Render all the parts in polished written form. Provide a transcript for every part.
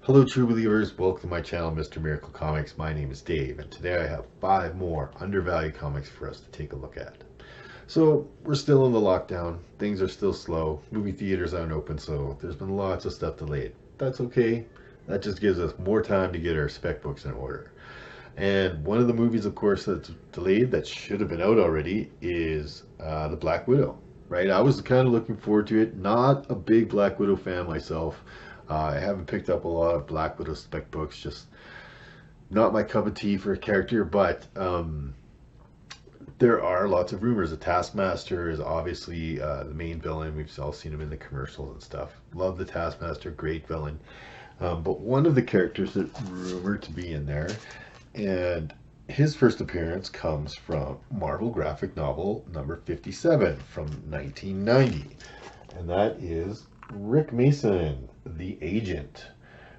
Hello, true believers. Welcome to my channel, Mr. Miracle Comics. My name is Dave, and today I have 5 more undervalued comics for us to take a look at. So, we're still in the lockdown. Things are still slow. Movie theaters aren't open, so there's been lots of stuff delayed. That's okay. That just gives us more time to get our spec books in order. And one of the movies, of course, that's delayed that should have been out already is The Black Widow, right? I was kind of looking forward to it. Not a big Black Widow fan myself. I haven't picked up a lot of Black Widow spec books, just not my cup of tea for a character, but there are lots of rumors. The Taskmaster is obviously the main villain. We've all seen him in the commercials and stuff. Love the Taskmaster, great villain. But one of the characters that's rumored to be in there, and his first appearance comes from Marvel graphic novel number 57 from 1990, and that is Rick Mason, the agent.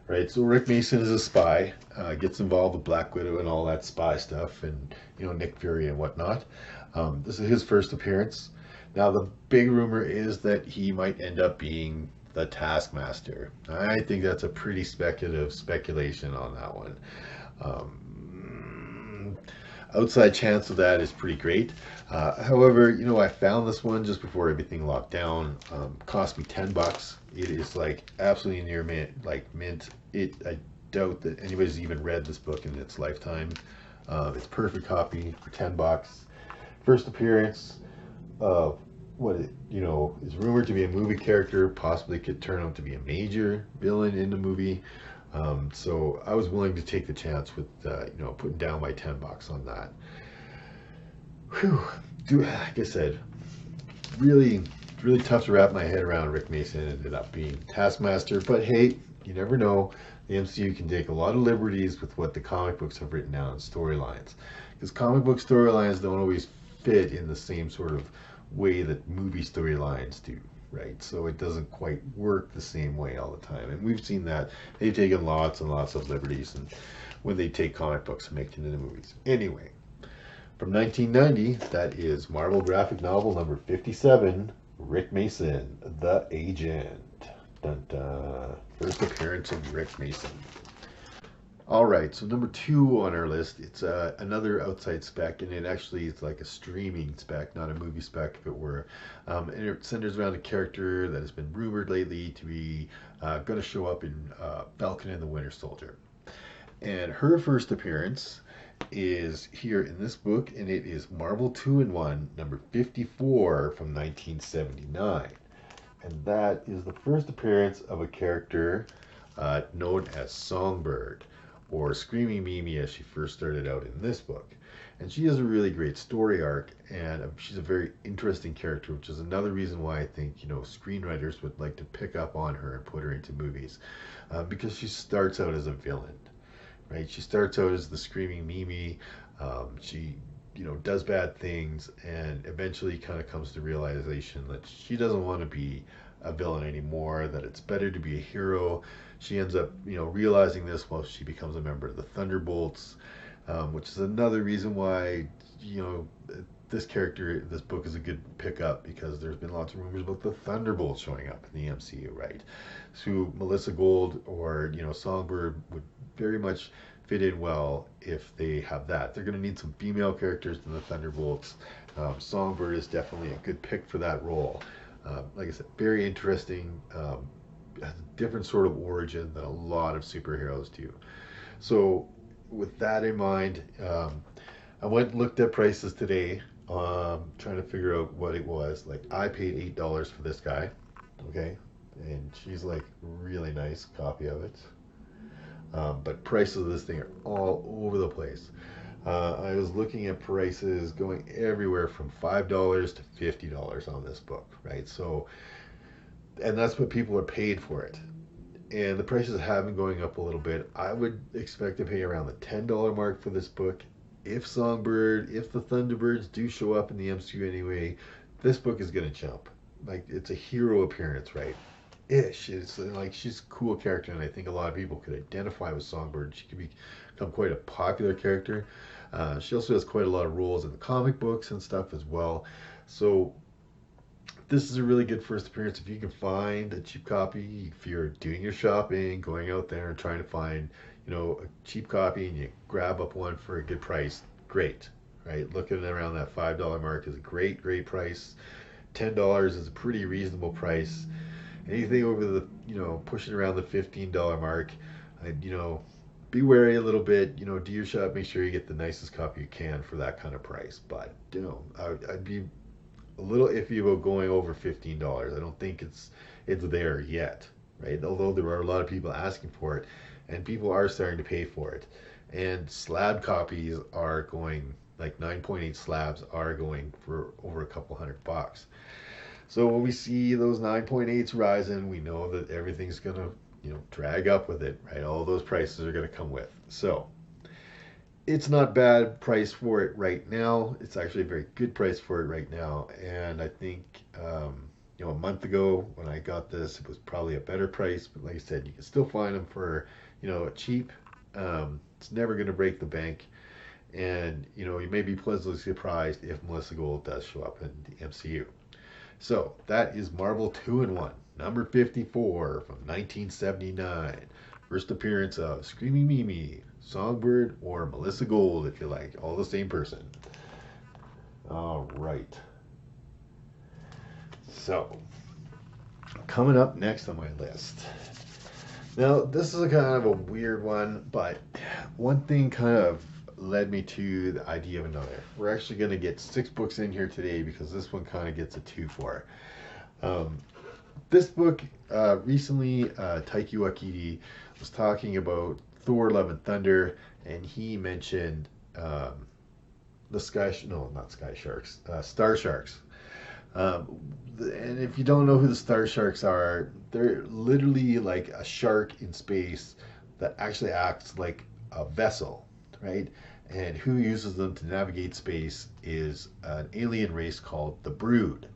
Right, so Rick Mason is a spy, gets involved with Black Widow and all that spy stuff, and Nick Fury and whatnot. This is his first appearance. Now the big rumor is that he might end up being the Taskmaster. I think that's a pretty speculative speculation on that one. Outside chance of that is pretty great. However, I found this one just before everything locked down. Cost me $10. It is like absolutely near mint, like mint. I doubt that anybody's even read this book in its lifetime. It's perfect copy for $10. First appearance of what is rumored to be a movie character, possibly could turn out to be a major villain in the movie. So I was willing to take the chance with putting down my $10 on that. Whew. Like I said, really really tough to wrap my head around. Rick Mason ended up being Taskmaster, but hey, you never know. The MCU can take a lot of liberties with what the comic books have written down in storylines, because comic book storylines don't always fit in the same sort of way that movie storylines do, right? So it doesn't quite work the same way all the time, and we've seen that they've taken lots and lots of liberties, and when they take comic books and make it into movies. Anyway, from 1990, that is Marvel graphic novel number 57, Rick Mason, the Agent. Dun, dun. First appearance of Rick Mason. All right, so number 2 on our list, it's another outside spec, and it actually is like a streaming spec, not a movie spec if it were. And it centers around a character that has been rumored lately to be going to show up in Falcon and the Winter Soldier. And her first appearance is here in this book, and it is Marvel 2-in-1 number 54 from 1979. And that is the first appearance of a character known as Songbird, or Screaming Mimi as she first started out in this book. And she has a really great story arc, and she's a very interesting character, which is another reason why I think screenwriters would like to pick up on her and put her into movies, because she starts out as a villain. Right? She starts out as the Screaming Mimi. She, does bad things, and eventually kind of comes to realization that she doesn't want to be a villain anymore, that it's better to be a hero. She ends up, realizing this while she becomes a member of the Thunderbolts, which is another reason why, this book is a good pickup, because there's been lots of rumors about the Thunderbolts showing up in the MCU, right? So Melissa Gold or, Songbird would very much fit in well if they have that. They're going to need some female characters in the Thunderbolts. Songbird is definitely a good pick for that role. Like I said, very interesting, has a different sort of origin than a lot of superheroes do. So with that in mind, I went and looked at prices today, trying to figure out what it was. Like, I paid $8 for this guy, okay? And she's like really nice copy of it. But prices of this thing are all over the place. I was looking at prices going everywhere from $5 to $50 on this book, right? So, and that's what people are paid for it. And the prices have been going up a little bit. I would expect to pay around the $10 mark for this book. If the Thunderbirds do show up in the MCU anyway, this book is going to jump. Like, it's a hero appearance, right? Ish. It's like, she's a cool character, and I think a lot of people could identify with Songbird. She could become quite a popular character. She also has quite a lot of roles in the comic books and stuff as well. So this is a really good first appearance. If you can find a cheap copy, if you're doing your shopping, going out there and trying to find, a cheap copy and you grab up one for a good price, great, right? Looking around that $5 mark is a great, great price. $10 is a pretty reasonable price. Anything over the, pushing around the $15 mark, be wary a little bit. Do your shop, make sure you get the nicest copy you can for that kind of price. But, I'd be a little iffy about going over $15. I don't think it's there yet, right? Although there are a lot of people asking for it, and people are starting to pay for it. And slab copies are going, like 9.8 slabs are going for over a couple $100. So when we see those 9.8s rising, we know that everything's going to, drag up with it, right? All those prices are going to come with. So it's not bad price for it right now. It's actually a very good price for it right now. And I think, a month ago when I got this, it was probably a better price. But like I said, you can still find them for, cheap. It's never going to break the bank. And, you may be pleasantly surprised if Melissa Gold does show up in the MCU. So that is Marvel 2-in-1, number 54 from 1979. First appearance of Screaming Mimi, Songbird, or Melissa Gold, if you like. All the same person. All right. So, coming up next on my list. Now, this is a kind of a weird one, but one thing kind of led me to the idea of another. We're actually going to get 6 books in here today because this one kind of gets a 2-for. This book, recently, Taiki Waititi was talking about Thor: Love and Thunder, and he mentioned Star Sharks. And if you don't know who the Star Sharks are, they're literally like a shark in space that actually acts like a vessel, right? And who uses them to navigate space is an alien race called the Brood.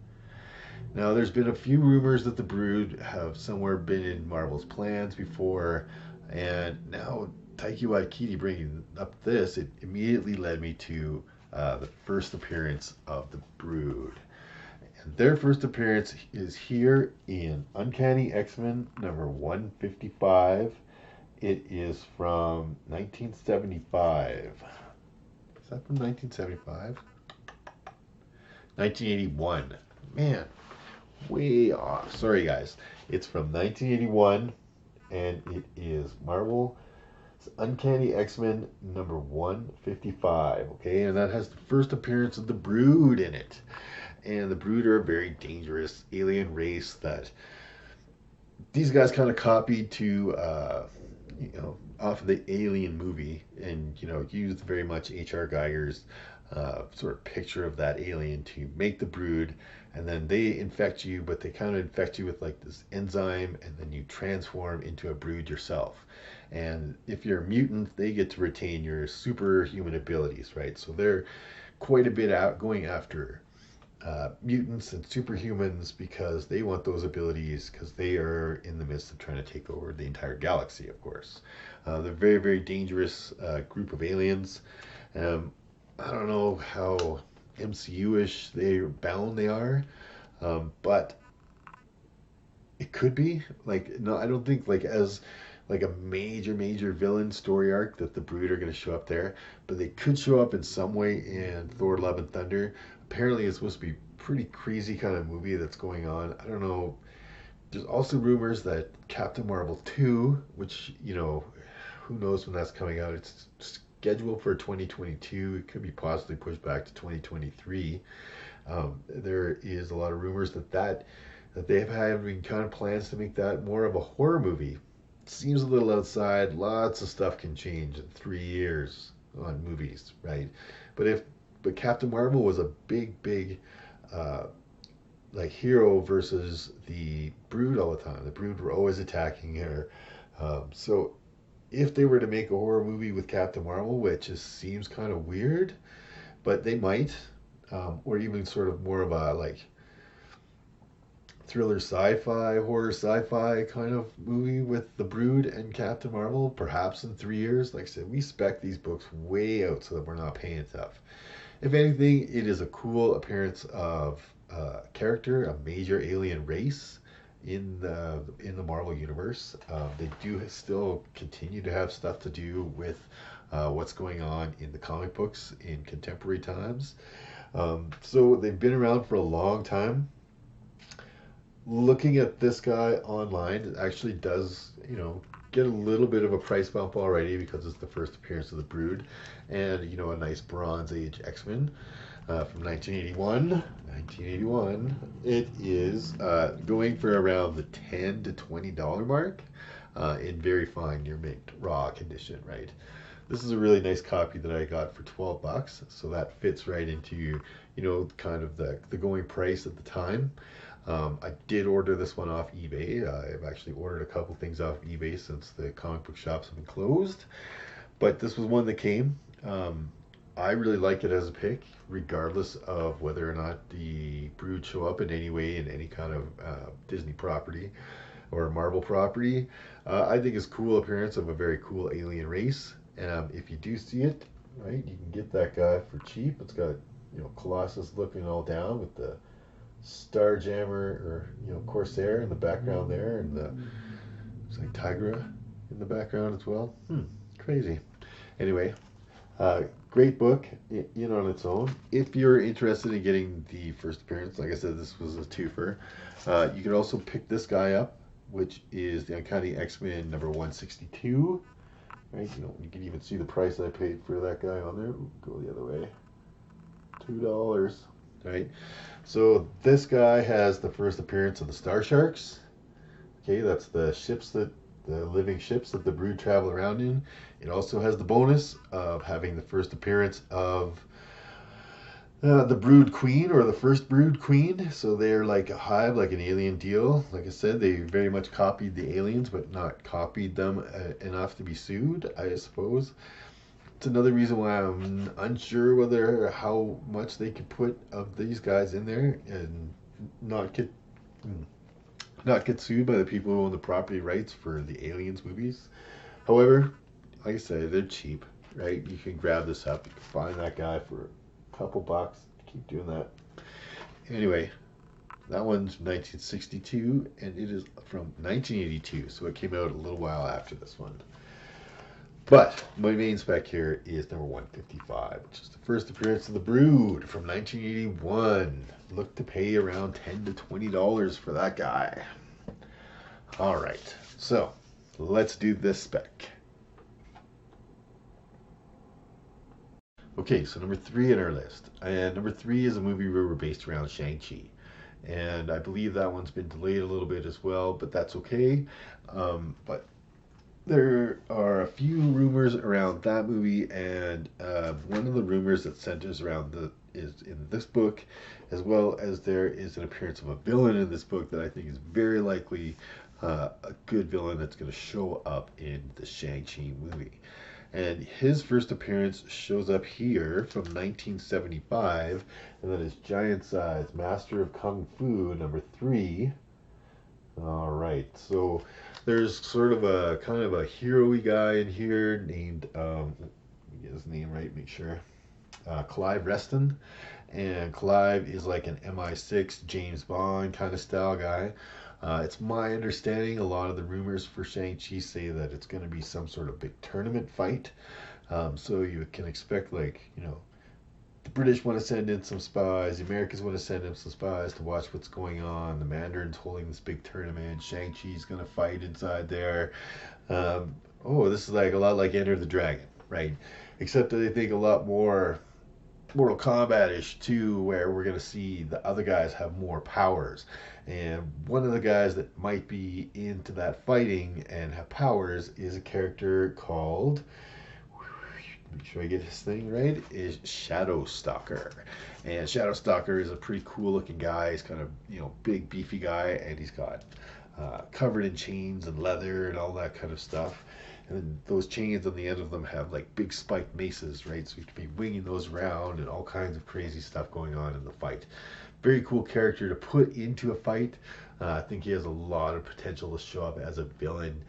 Now, there's been a few rumors that the Brood have somewhere been in Marvel's plans before, and now Taiki Waititi bringing up this, it immediately led me to the first appearance of the Brood. And their first appearance is here in Uncanny X-Men number 155. It is from 1975. Is that from 1975? 1981. Man, way off. Sorry, guys. It's from 1981, and it is Marvel Uncanny X-Men number 155. Okay, and that has the first appearance of the Brood in it. And the Brood are a very dangerous alien race that these guys kind of copied to, off of the Alien movie, and used very much H.R. Geiger's sort of picture of that alien to make the Brood, and then they infect you, but they kind of infect you with like this enzyme, and then you transform into a Brood yourself. And if you're a mutant, they get to retain your superhuman abilities, right? So they're quite a bit out going after mutants and superhumans because they want those abilities because they are in the midst of trying to take over the entire galaxy, of course. They're very, very dangerous group of aliens. I don't know how MCU-ish they are, but it could be. Like, no, I don't think like as like a major villain story arc that the Brood are going to show up there, but they could show up in some way in Thor: Love and Thunder. Apparently it's supposed to be pretty crazy kind of movie that's going on. I don't know. There's also rumors that Captain Marvel 2, which, who knows when that's coming out. It's scheduled for 2022. It could be possibly pushed back to 2023. There is a lot of rumors that they have having kind of plans to make that more of a horror movie. Seems a little outside. Lots of stuff can change in 3 years on movies, right? But Captain Marvel was a big like hero versus the Brood all the time. The Brood were always attacking her. So if they were to make a horror movie with Captain Marvel, which just seems kind of weird, but they might, or even sort of more of a like thriller horror sci-fi kind of movie with the Brood and Captain Marvel, perhaps in 3 years. Like I said, we spec these books way out so that we're not paying stuff. If anything, it is a cool appearance of character, a major alien race in the Marvel universe. They do still continue to have stuff to do with what's going on in the comic books in contemporary times. So they've been around for a long time. Looking at this guy online, it actually does, get a little bit of a price bump already because it's the first appearance of the Brood, and a nice Bronze Age X-Men from 1981. 1981. It is going for around the $10 to $20 mark in very fine near mint raw condition, right? This is a really nice copy that I got for $12, so that fits right into kind of the going price at the time. I did order this one off eBay. I've actually ordered a couple things off eBay since the comic book shops have been closed, but this was one that came. I really like it as a pick, regardless of whether or not the Brood show up in any way in any kind of Disney property or Marvel property. I think it's a cool appearance of a very cool alien race. If you do see it, right, you can get that guy for cheap. It's got Colossus looking all down with the Starjammer or Corsair in the background there, and it's like Tigra in the background as well. Crazy. Anyway, great book in on its own. If you're interested in getting the first appearance, like I said, this was a twofer. You could also pick this guy up, which is the Uncanny X-Men number 162. Right, you can even see the price I paid for that guy on there. Ooh, go the other way. $2. Right. So this guy has the first appearance of the Star Sharks. Okay, that's the living ships that the Brood travel around in. It also has the bonus of having the first appearance of the Brood Queen, or the first Brood Queen. So they're like a hive, like an alien deal. Like I said, they very much copied the aliens, but not copied them enough to be sued, I suppose. It's another reason why I'm unsure how much they could put of these guys in there and not get sued by the people who own the property rights for the Aliens movies. However, like I said, they're cheap, right? You can grab this up. You can find that guy for a couple bucks. Keep doing that. Anyway, that one's 1962, and it is from 1982, so it came out a little while after this one. But my main spec here is number 155, which is the first appearance of the Brood from 1981. Look to pay around $10 to $20 for that guy. All right, so let's do this spec. Okay, so number 3 in our list. And number 3 is a movie we were based around Shang-Chi. And I believe that one's been delayed a little bit as well, but that's okay. But there are a few rumors around that movie, and one of the rumors that centers around is in this book, as well as there is an appearance of a villain in this book that I think is very likely a good villain that's going to show up in the Shang-Chi movie. And his first appearance shows up here from 1975, and that is Giant Size Master of Kung Fu number 3. All right, so there's sort of a kind of a hero-y guy in here named, let me get his name right, make sure, Clive Reston. And Clive is like an MI6 James Bond kind of style guy. It's my understanding a lot of the rumors for Shang-Chi say that it's going to be some sort of big tournament fight. So you can expect, like, the British want to send in some spies, the Americans want to send in some spies to watch what's going on. The Mandarin's holding this big tournament. Shang-Chi's going to fight inside there. This is like a lot like Enter the Dragon, right? Except that I think a lot more Mortal Kombat-ish too, where we're going to see the other guys have more powers. And one of the guys that might be into that fighting and have powers is a character called, make sure I get his thing right, is Shadow Stalker. And Shadow Stalker is a pretty cool looking guy. He's kind of, big, beefy guy, and he's got covered in chains and leather and all that kind of stuff. And then those chains on the end of them have like big spiked maces, right? So you can be winging those around and all kinds of crazy stuff going on in the fight. Very cool character to put into a fight. I think he has a lot of potential to show up as a villain.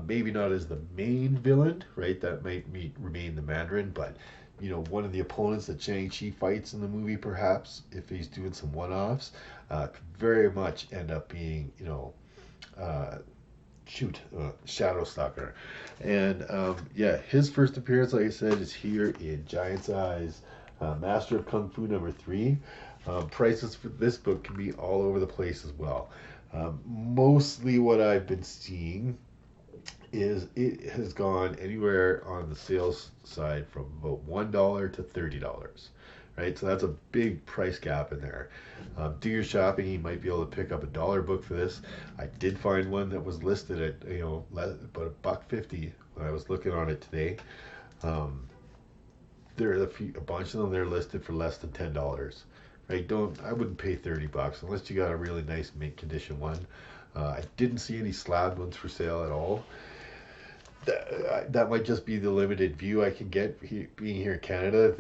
Maybe not as the main villain, right? That might remain the Mandarin, but one of the opponents that Shang-Chi fights in the movie, perhaps, if he's doing some one-offs, could very much end up being, uh, Shadow Stalker. And yeah, his first appearance, like I said, is here in Giant Size Master of Kung Fu #3. Prices for this book can be all over the place as well. Mostly what I've been seeing is it has gone anywhere on the sales side from about $1 to $30, right? So that's a big price gap in there. Do your shopping. You might be able to pick up a dollar book for this. I did find one that was listed at about $1.50 when I was looking on it today. Um, there are a bunch of them. They're listed for less than $10. Right? I wouldn't pay $30 unless you got a really nice mint condition one. I didn't see any slabbed ones for sale at all. That might just be the limited view I can get being here in Canada.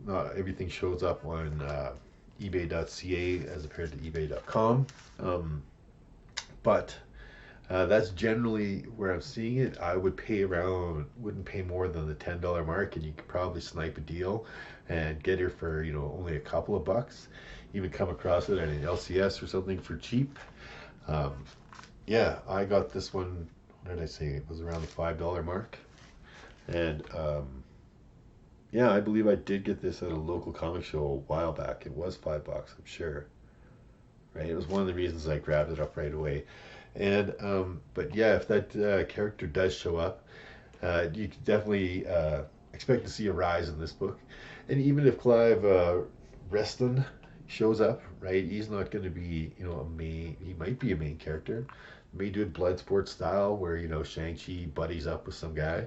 Not everything shows up on eBay.ca as compared to eBay.com. But that's generally where I'm seeing it. I wouldn't pay more than the $10 mark, and you could probably snipe a deal and get her for only a couple of bucks. Even come across it at an LCS or something for cheap. Um, yeah, I got this one. What did I say? It was around the $5 mark, and yeah, I believe I did get this at a local comic show a while back. It was $5, I'm sure. Right? It was one of the reasons I grabbed it up right away. And but yeah, if that character does show up, you can definitely expect to see a rise in this book. And even if Clive Reston shows up, right, he's not going to be a main. He might be a main character. May do it Bloodsport style, where Shang-Chi buddies up with some guy,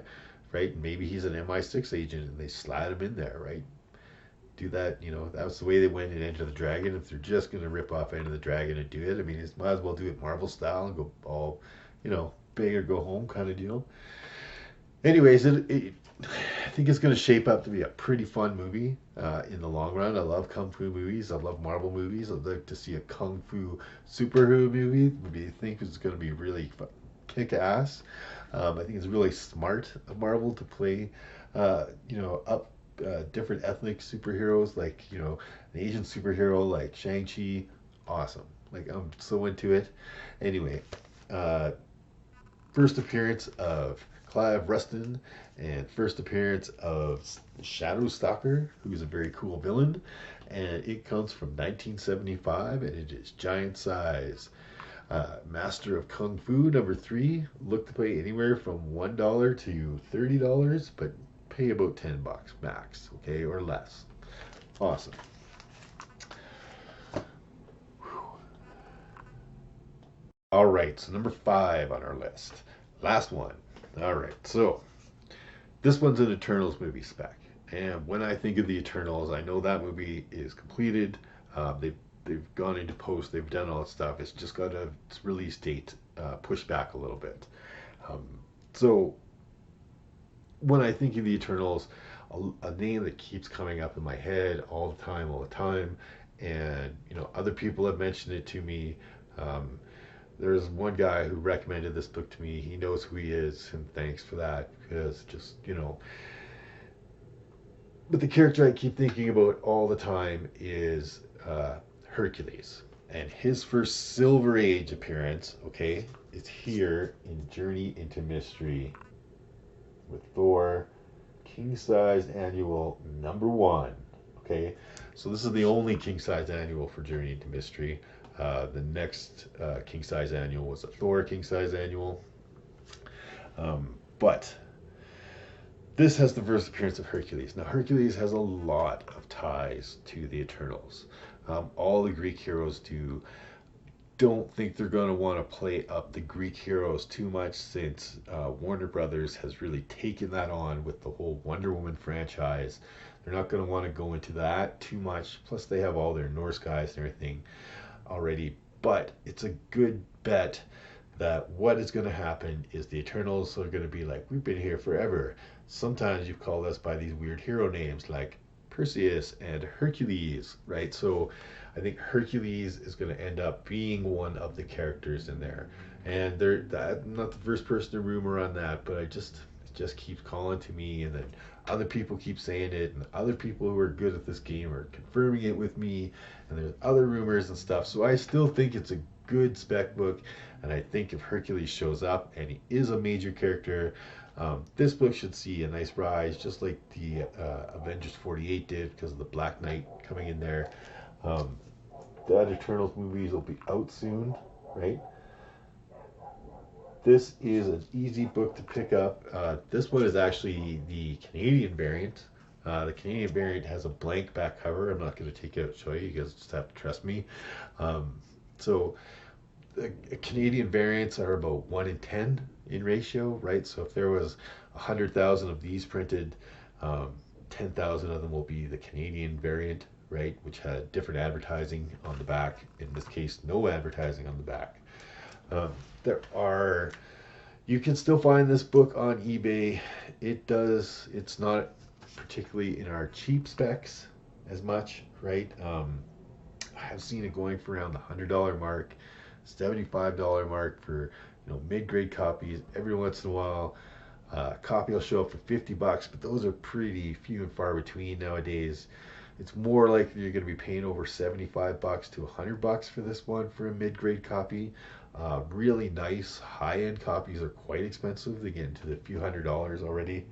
right? Maybe he's an MI6 agent and they slide him in there, right? Do that. That was the way they went in Enter the Dragon. If they're just going to rip off Enter the Dragon and do it, I mean, it might as well do it Marvel style and go all, big or go home kind of deal. Anyways, I think it's going to shape up to be a pretty fun movie in the long run. I love Kung Fu movies. I love Marvel movies. I'd like to see a Kung Fu superhero movie. I think it's going to be really kick-ass. I think it's really smart of Marvel to play, up different ethnic superheroes, like an Asian superhero like Shang-Chi. Awesome. Like, I'm so into it. Anyway, first appearance of Clive Reston and first appearance of Shadow Stalker, who's a very cool villain, and it comes from 1975, and it is Giant Size Master of Kung Fu #3. Look to pay anywhere from $1 to $30, but pay about $10 max, okay, or less. Awesome. All right, so number 5 on our list. Last one. All right, so this one's an Eternals movie spec. And when I think of the Eternals, I know that movie is completed. They've gone into post. They've done all that stuff. It's just got its release date pushed back a little bit. So when I think of the Eternals, a name that keeps coming up in my head all the time, and other people have mentioned it to me. There's one guy who recommended this book to me. He knows who he is, and thanks for that, because just But the character I keep thinking about all the time is Hercules, and his first Silver Age appearance, okay, is here in Journey into Mystery with Thor, King Size Annual #1. Okay, so this is the only King Size Annual for Journey into Mystery. The next King Size Annual was a Thor King Size Annual. But this has the first appearance of Hercules. Now, Hercules has a lot of ties to the Eternals. All the Greek heroes do. Don't think they're going to want to play up the Greek heroes too much, since Warner Brothers has really taken that on with the whole Wonder Woman franchise. They're not going to want to go into that too much. Plus, they have all their Norse guys and everything already. But it's a good bet that what is going to happen is the Eternals are going to be like, we've been here forever. Sometimes you've called us by these weird hero names like Perseus and Hercules, right? So I think Hercules is going to end up being one of the characters in there. And I'm not the first person to rumor on that, but it just just keeps calling to me, and then other people keep saying it, and other people who are good at this game are confirming it with me, and there's other rumors and stuff. So I still think it's a good spec book, and I think if Hercules shows up and he is a major character, this book should see a nice rise, just like the Avengers 48 did, because of the Black Knight coming in there. The other Eternals movies will be out soon, right? This is an easy book to pick up. This one is actually the Canadian variant. The Canadian variant has a blank back cover. I'm not going to take it out and show you. You guys just have to trust me. So the Canadian variants are about 1 in 10 in ratio, right? So if there was 100,000 of these printed, 10,000 of them will be the Canadian variant, right? Which had different advertising on the back. In this case, no advertising on the back. You can still find this book on eBay. It's not particularly in our cheap specs as much, right? I have seen it going for around the $100 mark, $75 mark for mid-grade copies. Every once in a while, a copy will show up for $50, but those are pretty few and far between nowadays. It's more likely you're going to be paying over $75 to $100 for this one for a mid-grade copy. Really nice high-end copies are quite expensive. They get into the few $100s already.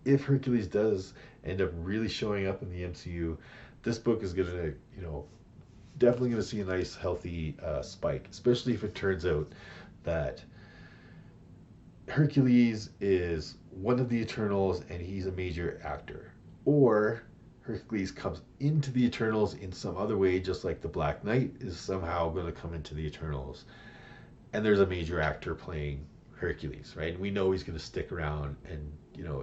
If Hercules does end up really showing up in the MCU, this book is going to, definitely going to see a nice, healthy spike, especially if it turns out that Hercules is one of the Eternals and he's a major actor. Or Hercules comes into the Eternals in some other way, just like the Black Knight is somehow going to come into the Eternals. And there's a major actor playing Hercules, right? And we know he's going to stick around, and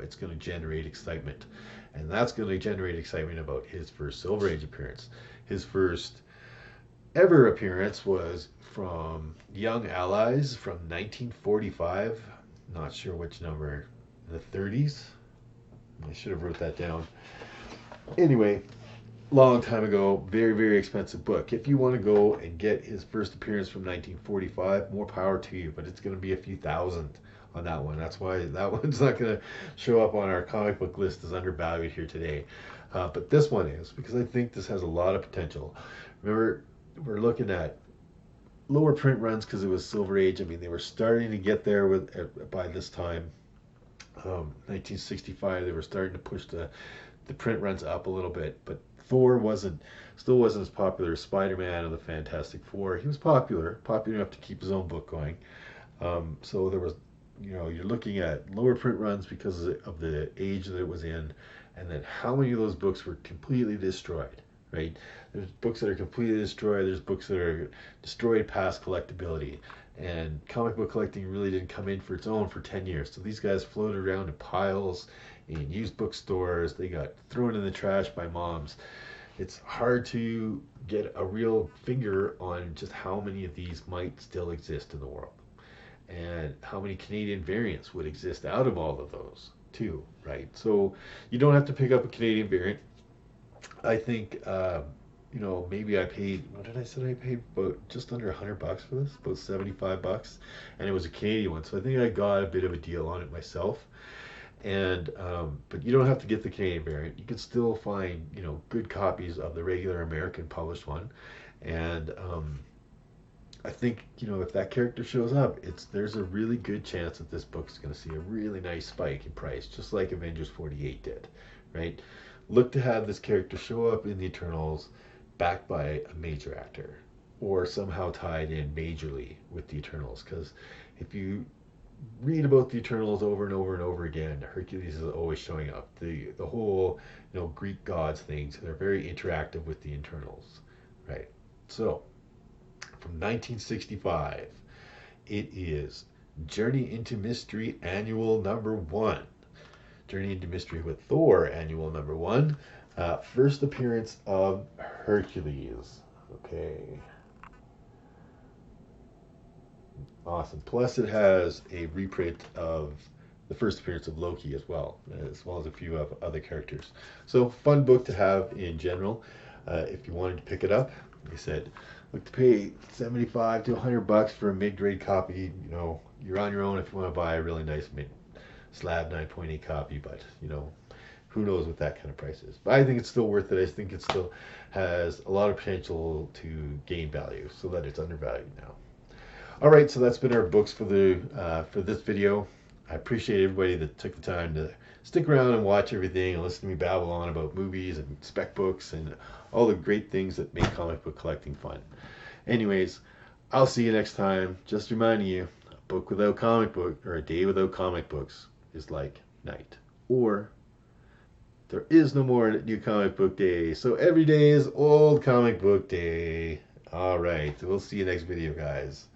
it's going to generate excitement. And that's going to generate excitement about his first Silver Age appearance. His first ever appearance was from Young Allies from 1945. Not sure which number, the 30s. I should have wrote that down. Anyway, long time ago, very, very expensive book. If you want to go and get his first appearance from 1945, more power to you, but it's going to be a few thousand on that one. That's why that one's not going to show up on our comic book list as undervalued here today. But this one is, because I think this has a lot of potential. Remember, we're looking at lower print runs because it was Silver Age. I mean, they were starting to get there by this time. 1965, they were starting to push the print runs up a little bit, but Thor still wasn't as popular as Spider-Man or the Fantastic Four. He was popular enough to keep his own book going. So there was, you're looking at lower print runs because of the age that it was in, and then how many of those books were completely destroyed, right? There's books that are completely destroyed. There's books that are destroyed past collectability. And comic book collecting really didn't come in for its own for 10 years. So these guys floated around in piles in used bookstores. They got thrown in the trash by moms. It's hard to get a real finger on just how many of these might still exist in the world, and how many Canadian variants would exist out of all of those too, right? So you don't have to pick up a Canadian variant. I think maybe I paid, what did I say I paid? About just under $100 for this, about $75, and it was a Canadian one. So I think I got a bit of a deal on it myself. And but you don't have to get the Canadian variant. You can still find good copies of the regular American published one. And I think if that character shows up, there's a really good chance that this book is going to see a really nice spike in price, just like Avengers 48 did, right? Look to have this character show up in the Eternals, backed by a major actor, or somehow tied in majorly with the Eternals. Because if you read about the Eternals over and over and over again, Hercules is always showing up. The whole Greek gods things, they're very interactive with the Eternals, right? So from 1965, it is Journey into Mystery Annual #1. Journey into Mystery with Thor Annual #1. First appearance of Hercules. Okay. Awesome. Plus it has a reprint of the first appearance of Loki as well as a few of other characters. So fun book to have in general. If you wanted to pick it up, like I said, look to pay $75 to $100 for a mid-grade copy. You're on your own if you want to buy a really nice slab 9.8 copy, but you know, who knows what that kind of price is. But I think it's still worth it. I think it still has a lot of potential to gain value, so that it's undervalued now. All right, so that's been our books for this video. I appreciate everybody that took the time to stick around and watch everything and listen to me babble on about movies and spec books and all the great things that make comic book collecting fun. Anyways, I'll see you next time. Just reminding you, a book without comic book or a day without comic books is like night. Or there is no more new comic book day. So every day is old comic book day. All right, we'll see you next video, guys.